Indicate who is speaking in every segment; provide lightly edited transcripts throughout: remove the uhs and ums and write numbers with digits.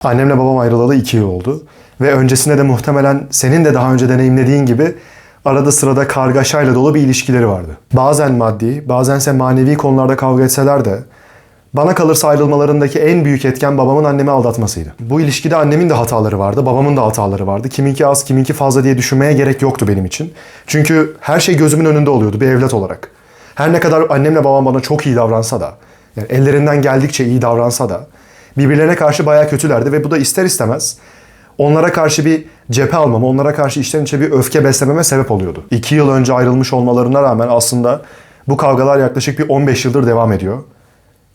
Speaker 1: Annemle babam ayrılalı 2 yıl oldu. Ve öncesinde de muhtemelen senin de daha önce deneyimlediğin gibi arada sırada kargaşayla dolu bir ilişkileri vardı. Bazen maddi, bazense manevi konularda kavga etseler de bana kalırsa ayrılmalarındaki en büyük etken babamın annemi aldatmasıydı. Bu ilişkide annemin de hataları vardı, babamın da hataları vardı. Kiminki az, kiminki fazla diye düşünmeye gerek yoktu benim için. Çünkü her şey gözümün önünde oluyordu bir evlat olarak. Her ne kadar annemle babam bana çok iyi davransa da, yani ellerinden geldikçe iyi davransa da birbirlerine karşı bayağı kötülerdi ve bu da ister istemez onlara karşı bir cephe almama, onlara karşı içten içe bir öfke beslememe sebep oluyordu. 2 yıl önce ayrılmış olmalarına rağmen aslında bu kavgalar yaklaşık bir 15 yıldır devam ediyor.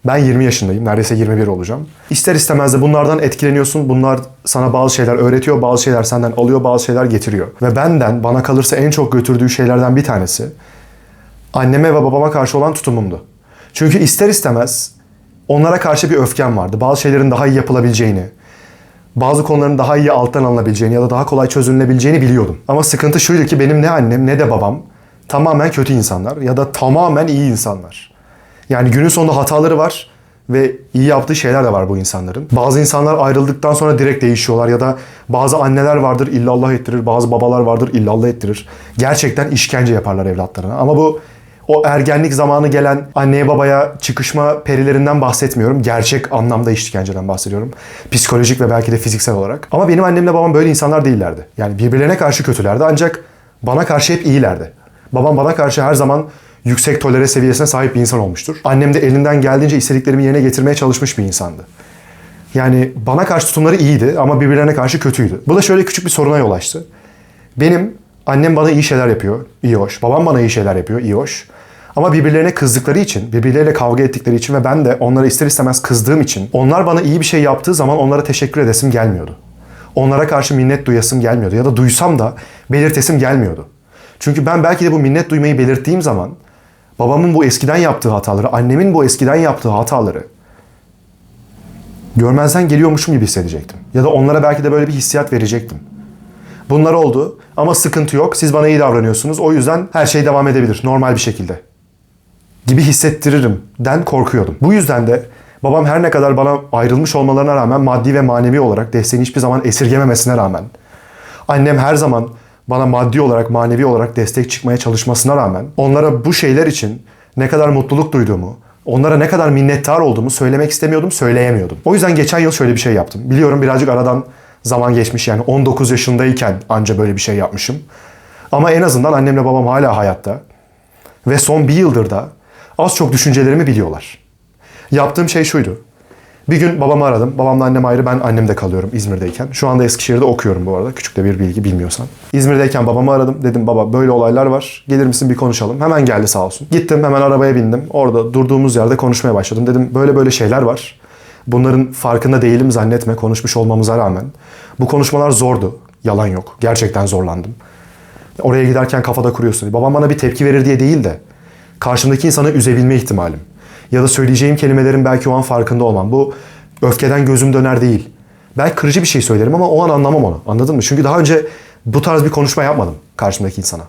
Speaker 1: Ben 20 yaşındayım, neredeyse 21 olacağım. İster istemez de bunlardan etkileniyorsun. Bunlar sana bazı şeyler öğretiyor, bazı şeyler senden alıyor, bazı şeyler getiriyor. Ve bana kalırsa en çok götürdüğü şeylerden bir tanesi anneme ve babama karşı olan tutumumdu. Çünkü ister istemez onlara karşı bir öfkem vardı. Bazı şeylerin daha iyi yapılabileceğini, bazı konuların daha iyi alttan alınabileceğini ya da daha kolay çözülebileceğini biliyordum. Ama sıkıntı şuydu ki benim ne annem ne de babam tamamen kötü insanlar ya da tamamen iyi insanlar. Yani günün sonunda hataları var ve iyi yaptığı şeyler de var bu insanların. Bazı insanlar ayrıldıktan sonra direkt değişiyorlar ya da bazı anneler vardır illallah ettirir, bazı babalar vardır illallah ettirir. Gerçekten işkence yaparlar evlatlarına. Ama bu o ergenlik zamanı gelen anneye babaya çıkışma perilerinden bahsetmiyorum. Gerçek anlamda işkenceden bahsediyorum. Psikolojik ve belki de fiziksel olarak. Ama benim annemle babam böyle insanlar değillerdi. Yani birbirlerine karşı kötülerdi ancak bana karşı hep iyilerdi. Babam bana karşı her zaman yüksek tolere seviyesine sahip bir insan olmuştur. Annem de elinden geldiğince istediklerimi yerine getirmeye çalışmış bir insandı. Yani bana karşı tutumları iyiydi ama birbirlerine karşı kötüydü. Bu da şöyle küçük bir soruna yol açtı. Benim annem bana iyi şeyler yapıyor, iyi hoş. Babam bana iyi şeyler yapıyor, iyi hoş. Ama birbirlerine kızdıkları için, birbirleriyle kavga ettikleri için ve ben de onlara ister istemez kızdığım için onlar bana iyi bir şey yaptığı zaman onlara teşekkür edesim gelmiyordu. Onlara karşı minnet duyasım gelmiyordu ya da duysam da belirtesim gelmiyordu. Çünkü ben belki de bu minnet duymayı belirttiğim zaman babamın bu eskiden yaptığı hataları, annemin bu eskiden yaptığı hataları görmezden geliyormuşum gibi hissedecektim. Ya da onlara belki de böyle bir hissiyat verecektim. Bunlar oldu ama sıkıntı yok. Siz bana iyi davranıyorsunuz. O yüzden her şey devam edebilir normal bir şekilde gibi hissettiririmden korkuyordum. Bu yüzden de babam her ne kadar bana ayrılmış olmalarına rağmen maddi ve manevi olarak desteğini hiçbir zaman esirgememesine rağmen annem her zaman bana maddi olarak, manevi olarak destek çıkmaya çalışmasına rağmen onlara bu şeyler için ne kadar mutluluk duyduğumu, onlara ne kadar minnettar olduğumu söylemek istemiyordum, söyleyemiyordum. O yüzden geçen yıl şöyle bir şey yaptım. Biliyorum birazcık aradan zaman geçmiş yani 19 yaşındayken anca böyle bir şey yapmışım. Ama en azından annemle babam hala hayatta. Ve son bir yıldır da az çok düşüncelerimi biliyorlar. Yaptığım şey şuydu. Bir gün babamı aradım. Babamla annem ayrı, ben annemde kalıyorum İzmir'deyken. Şu anda Eskişehir'de okuyorum bu arada. Küçük de bir bilgi bilmiyorsan. İzmir'deyken babamı aradım. Dedim baba böyle olaylar var. Gelir misin bir konuşalım. Hemen geldi sağ olsun. Gittim hemen arabaya bindim. Orada durduğumuz yerde konuşmaya başladım. Dedim böyle böyle şeyler var. Bunların farkında değilim zannetme konuşmuş olmamıza rağmen. Bu konuşmalar zordu. Yalan yok. Gerçekten zorlandım. Oraya giderken kafada kuruyorsun. Babam bana bir tepki verir diye değil de karşımdaki insanı üzebilme ihtimalim. Ya da söyleyeceğim kelimelerin belki o an farkında olmam. Bu öfkeden gözüm döner değil. Belki kırıcı bir şey söylerim ama o an anlamam onu. Anladın mı? Çünkü daha önce bu tarz bir konuşma yapmadım karşımdaki insana.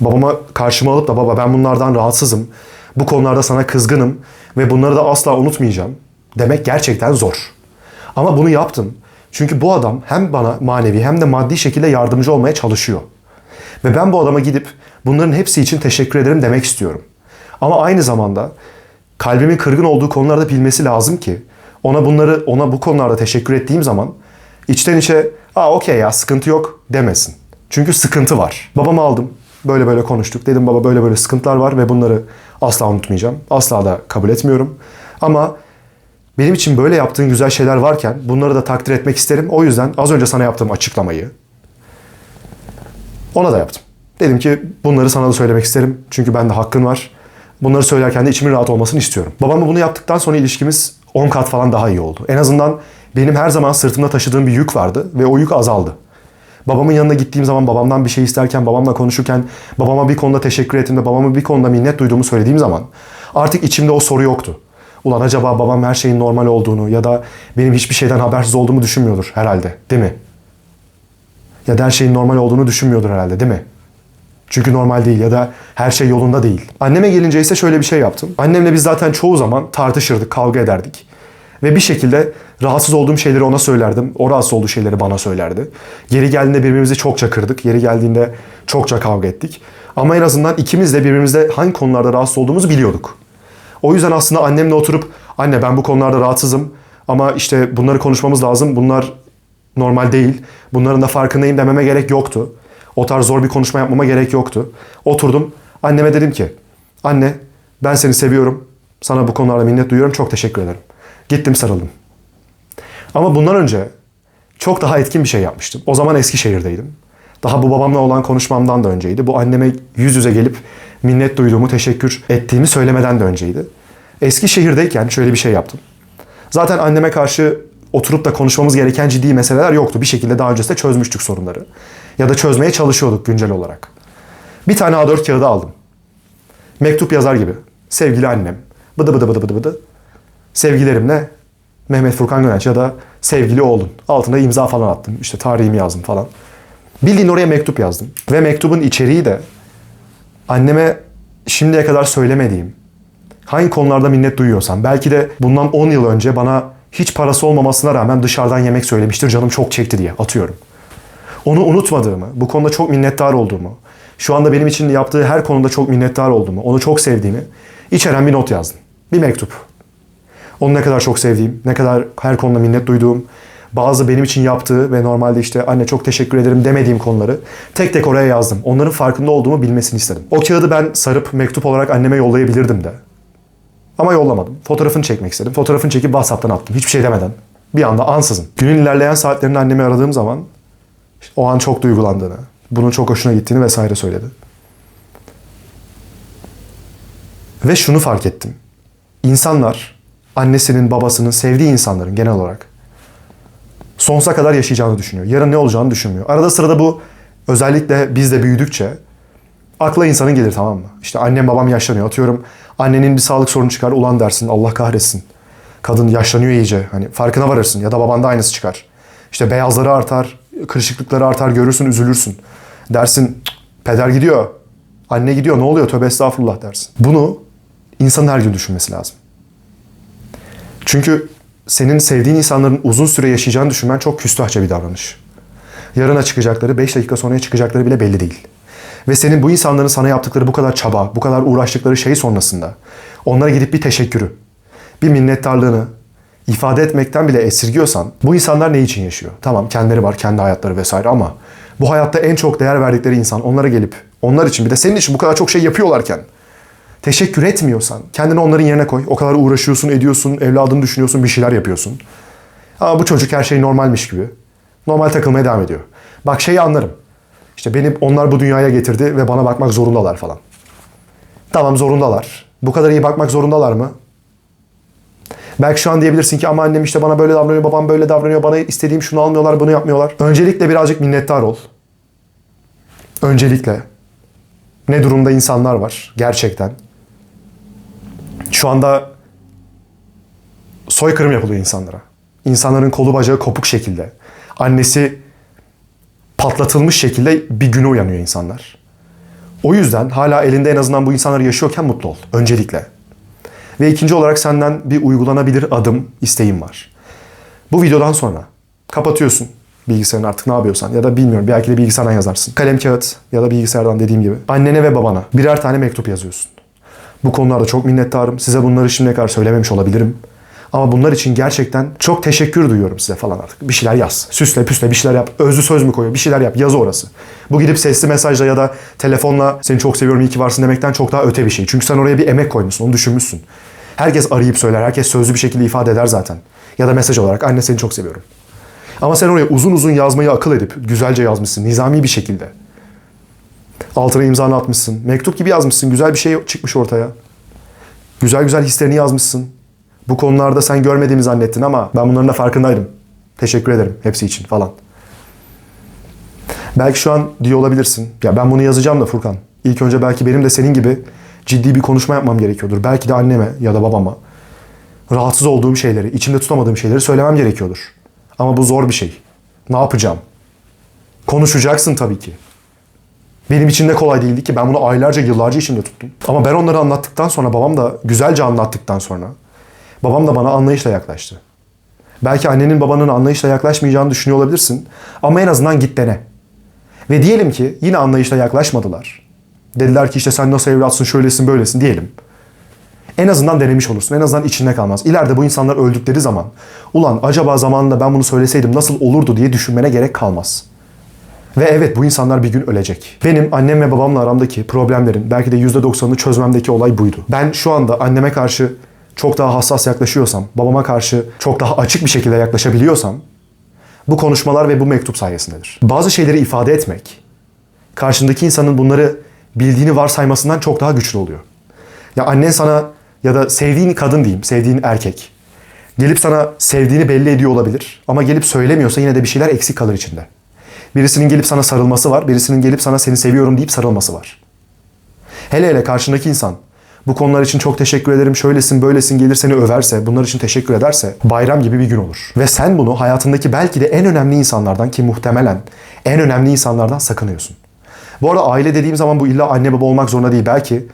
Speaker 1: Babama karşıma alıp da baba ben bunlardan rahatsızım. Bu konularda sana kızgınım ve bunları da asla unutmayacağım demek gerçekten zor. Ama bunu yaptım. Çünkü bu adam hem bana manevi hem de maddi şekilde yardımcı olmaya çalışıyor. Ve ben bu adama gidip bunların hepsi için teşekkür ederim demek istiyorum. Ama aynı zamanda kalbimin kırgın olduğu konularda bilmesi lazım ki ona bu konularda teşekkür ettiğim zaman içten içe okey ya sıkıntı yok demesin. Çünkü sıkıntı var. Babamı aldım. Böyle böyle konuştuk. Dedim baba böyle böyle sıkıntılar var ve bunları asla unutmayacağım. Asla da kabul etmiyorum. Ama benim için böyle yaptığın güzel şeyler varken bunları da takdir etmek isterim. O yüzden az önce sana yaptığım açıklamayı ona da yaptım. Dedim ki bunları sana da söylemek isterim. Çünkü bende hakkın var. Bunları söylerken de içimin rahat olmasını istiyorum. Babamla bunu yaptıktan sonra ilişkimiz 10 kat falan daha iyi oldu. En azından benim her zaman sırtımda taşıdığım bir yük vardı ve o yük azaldı. Babamın yanına gittiğim zaman babamdan bir şey isterken, babamla konuşurken, babama bir konuda teşekkür ettiğimde, babama bir konuda minnet duyduğumu söylediğim zaman artık içimde o soru yoktu. Ulan acaba babam her şeyin normal olduğunu ya da benim hiçbir şeyden habersiz olduğumu düşünmüyordur herhalde, değil mi? Ya da her şeyin normal olduğunu düşünmüyordur herhalde, değil mi? Çünkü normal değil ya da her şey yolunda değil. Anneme gelince ise şöyle bir şey yaptım. Annemle biz zaten çoğu zaman tartışırdık, kavga ederdik. Ve bir şekilde Rahatsız olduğum şeyleri ona söylerdim. O rahatsız olduğu şeyleri bana söylerdi. Yeri geldiğinde birbirimizi çokça kırdık. Yeri geldiğinde çokça kavga ettik. Ama en azından ikimiz de birbirimizde hangi konularda rahatsız olduğumuzu biliyorduk. O yüzden aslında annemle oturup anne ben bu konularda rahatsızım ama işte bunları konuşmamız lazım. Bunlar normal değil. Bunların da farkındayım dememe gerek yoktu. O tarz zor bir konuşma yapmama gerek yoktu. Oturdum. Anneme dedim ki anne ben seni seviyorum. Sana bu konularda minnet duyuyorum. Çok teşekkür ederim. Gittim sarıldım. Ama bundan önce çok daha etkin bir şey yapmıştım. O zaman Eskişehir'deydim. Daha bu babamla olan konuşmamdan da önceydi. Bu anneme yüz yüze gelip minnet duyduğumu, teşekkür ettiğimi söylemeden de önceydi. Eskişehir'deyken şöyle bir şey yaptım. Zaten anneme karşı oturup da konuşmamız gereken ciddi meseleler yoktu. Bir şekilde daha öncesinde çözmüştük sorunları. Ya da çözmeye çalışıyorduk güncel olarak. Bir tane A4 kağıdı aldım. Mektup yazar gibi. Sevgili annem. Bıdı bıdı bıdı bıdı bıdı. Sevgilerimle Mehmet Furkan Gönenç ya da sevgili oğlun. Altına imza falan attım. İşte tarihimi yazdım falan. Bildiğin oraya mektup yazdım. Ve mektubun içeriği de anneme şimdiye kadar söylemediğim, hangi konularda minnet duyuyorsam, belki de bundan 10 yıl önce bana hiç parası olmamasına rağmen dışarıdan yemek söylemiştir, canım çok çekti diye atıyorum. Onu unutmadığımı, bu konuda çok minnettar olduğumu, şu anda benim için yaptığı her konuda çok minnettar olduğumu, onu çok sevdiğimi içeren bir not yazdım. Bir mektup. Onu ne kadar çok sevdiğim, ne kadar her konuda minnet duyduğum, bazı benim için yaptığı ve normalde işte anne çok teşekkür ederim demediğim konuları tek tek oraya yazdım. Onların farkında olduğumu bilmesini istedim. O kağıdı ben sarıp mektup olarak anneme yollayabilirdim de. Ama yollamadım. Fotoğrafını çekmek istedim. Fotoğrafını çekip WhatsApp'tan attım. Hiçbir şey demeden. Bir anda ansızın. Günün ilerleyen saatlerinde annemi aradığım zaman işte o an çok duygulandığını, bunun çok hoşuna gittiğini vesaire söyledi. Ve şunu fark ettim. İnsanlar, annesinin, babasının, sevdiği insanların genel olarak sonsuza kadar yaşayacağını düşünüyor. Yarın ne olacağını düşünmüyor. Arada sırada bu özellikle biz de büyüdükçe akla insanın gelir, tamam mı? İşte annem babam yaşlanıyor. Atıyorum annenin bir sağlık sorunu çıkar. Ulan dersin Allah kahretsin. Kadın yaşlanıyor iyice. Hani farkına varırsın. Ya da babanda aynısı çıkar. İşte beyazları artar, kırışıklıkları artar, görürsün, üzülürsün. Dersin peder gidiyor. Anne gidiyor. Ne oluyor? Tövbe estağfurullah dersin. Bunu insanın her gün düşünmesi lazım. Çünkü senin sevdiğin insanların uzun süre yaşayacağını düşünmen çok küstahça bir davranış. Yarına çıkacakları, 5 dakika sonraya çıkacakları bile belli değil. Ve senin bu insanların sana yaptıkları bu kadar çaba, bu kadar uğraştıkları şey sonrasında onlara gidip bir teşekkürü, bir minnettarlığını ifade etmekten bile esirgiyorsan bu insanlar ne için yaşıyor? Tamam kendileri var, kendi hayatları vesaire ama bu hayatta en çok değer verdikleri insan onlara gelip onlar için bir de senin için bu kadar çok şey yapıyorlarken teşekkür etmiyorsan kendini onların yerine koy. O kadar uğraşıyorsun, ediyorsun, evladını düşünüyorsun, bir şeyler yapıyorsun. Ama bu çocuk her şey normalmiş gibi. Normal takılmaya devam ediyor. Bak şeyi anlarım. İşte beni onlar bu dünyaya getirdi ve bana bakmak zorundalar falan. Tamam zorundalar. Bu kadar iyi bakmak zorundalar mı? Belki şu an diyebilirsin ki ama annem işte bana böyle davranıyor, babam böyle davranıyor, bana istediğim şunu almıyorlar, bunu yapmıyorlar. Öncelikle birazcık minnettar ol. Öncelikle. Ne durumda insanlar var gerçekten. Şu anda soykırım yapılıyor insanlara. İnsanların kolu bacağı kopuk şekilde. Annesi patlatılmış şekilde bir güne uyanıyor insanlar. O yüzden hala elinde en azından bu insanlar yaşıyorken mutlu ol. Öncelikle. Ve ikinci olarak senden bir uygulanabilir adım isteğim var. Bu videodan sonra kapatıyorsun bilgisayarını artık ne yapıyorsan ya da bilmiyorum belki de bilgisayardan yazarsın. Kalem kağıt ya da bilgisayardan dediğim gibi. Annene ve babana birer tane mektup yazıyorsun. Bu konularda çok minnettarım. Size bunları şimdiye kadar söylememiş olabilirim. Ama bunlar için gerçekten çok teşekkür duyuyorum size falan artık. Bir şeyler yaz. Süsle püsle bir şeyler yap. Özlü söz mü koyuyor? Bir şeyler yap. Yazı orası. Bu gidip sesli mesajla ya da telefonla seni çok seviyorum iyi ki varsın demekten çok daha öte bir şey. Çünkü sen oraya bir emek koymuşsun. Onu düşünmüşsün. Herkes arayıp söyler. Herkes sözlü bir şekilde ifade eder zaten. Ya da mesaj olarak anne seni çok seviyorum. Ama sen oraya uzun uzun yazmayı akıl edip güzelce yazmışsın. Nizami bir şekilde. Altına imzanı atmışsın. Mektup gibi yazmışsın. Güzel bir şey çıkmış ortaya. Güzel güzel hislerini yazmışsın. Bu konularda sen görmediğimi zannettin ama ben bunların da farkındaydım. Teşekkür ederim hepsi için falan. Belki şu an diyor olabilirsin. Ya ben bunu yazacağım da Furkan. İlk önce belki benim de senin gibi ciddi bir konuşma yapmam gerekiyordur. Belki de anneme ya da babama rahatsız olduğum şeyleri, içimde tutamadığım şeyleri söylemem gerekiyordur. Ama bu zor bir şey. Ne yapacağım? Konuşacaksın tabii ki. Benim için de kolay değildi ki ben bunu aylarca, yıllarca içimde tuttum. Ama ben onları anlattıktan sonra, babam da güzelce anlattıktan sonra babam da bana anlayışla yaklaştı. Belki annenin babanın anlayışla yaklaşmayacağını düşünüyor olabilirsin. Ama en azından git dene. Ve diyelim ki yine anlayışla yaklaşmadılar. Dediler ki işte sen nasıl evlatsın, şöylesin, böylesin diyelim. En azından denemiş olursun. En azından içinde kalmaz. İleride bu insanlar öldükleri zaman ulan acaba zamanında ben bunu söyleseydim nasıl olurdu diye düşünmene gerek kalmaz. Ve evet, bu insanlar bir gün ölecek. Benim annem ve babamla aramdaki problemlerin belki de %90'ını çözmemdeki olay buydu. Ben şu anda anneme karşı çok daha hassas yaklaşıyorsam, babama karşı çok daha açık bir şekilde yaklaşabiliyorsam bu konuşmalar ve bu mektup sayesindedir. Bazı şeyleri ifade etmek, karşındaki insanın bunları bildiğini varsaymasından çok daha güçlü oluyor. Ya annen sana ya da sevdiğin kadın diyeyim, sevdiğin erkek gelip sana sevdiğini belli ediyor olabilir ama gelip söylemiyorsa yine de bir şeyler eksik kalır içinde. Birisinin gelip sana sarılması var, birisinin gelip sana seni seviyorum deyip sarılması var. Hele hele karşındaki insan bu konular için çok teşekkür ederim, şöylesin, böylesin gelir seni överse, bunlar için teşekkür ederse bayram gibi bir gün olur. Ve sen bunu hayatındaki belki de en önemli insanlardan, ki muhtemelen en önemli insanlardan sakınıyorsun. Bu arada aile dediğim zaman bu illa anne baba olmak zorunda değil. Belki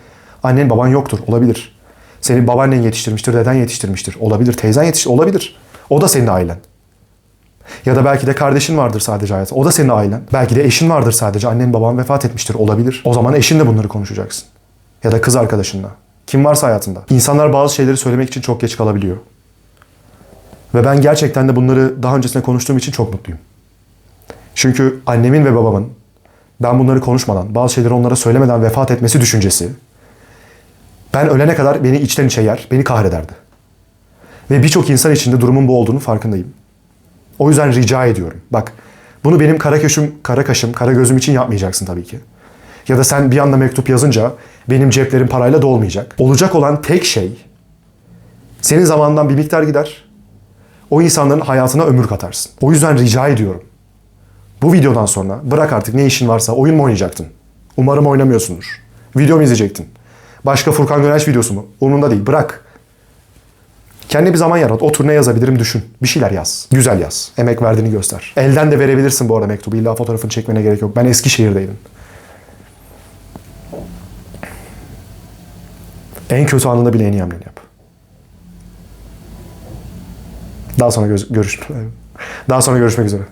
Speaker 1: annen baban yoktur, olabilir. Seni babaannen yetiştirmiştir, deden yetiştirmiştir, olabilir. Teyzen yetiştirmiştir, olabilir. O da senin ailen. Ya da belki de kardeşin vardır sadece hayatta. O da senin ailen. Belki de eşin vardır sadece. Annen baban vefat etmiştir, olabilir. O zaman eşinle bunları konuşacaksın. Ya da kız arkadaşınla. Kim varsa hayatında. İnsanlar bazı şeyleri söylemek için çok geç kalabiliyor. Ve ben gerçekten de bunları daha öncesinde konuştuğum için çok mutluyum. Çünkü annemin ve babamın ben bunları konuşmadan, bazı şeyleri onlara söylemeden vefat etmesi düşüncesi ben ölene kadar beni içten içe yer, beni kahrederdi. Ve birçok insan için de durumun bu olduğunu farkındayım. O yüzden rica ediyorum. Bak, bunu benim kara kaşım, kara gözüm için yapmayacaksın tabii ki. Ya da sen bir anda mektup yazınca benim ceplerim parayla dolmayacak. Olacak olan tek şey, senin zamanından bir miktar gider, o insanların hayatına ömür katarsın. O yüzden rica ediyorum. Bu videodan sonra bırak artık ne işin varsa, oyun mu oynayacaktın? Umarım oynamıyorsundur. Video mu izleyecektin? Başka Furkan Gönenç videosu mu? Umurumda değil, bırak. Kendi bir zaman yarat. Otur, ne yazabilirim düşün. Bir şeyler yaz. Güzel yaz. Emek verdiğini göster. Elden de verebilirsin bu arada mektubu. İlla fotoğrafını çekmene gerek yok. Ben Eskişehir'deydim. En kötü anında bile en iyi hamleni yap. Daha sonra görüşmek üzere.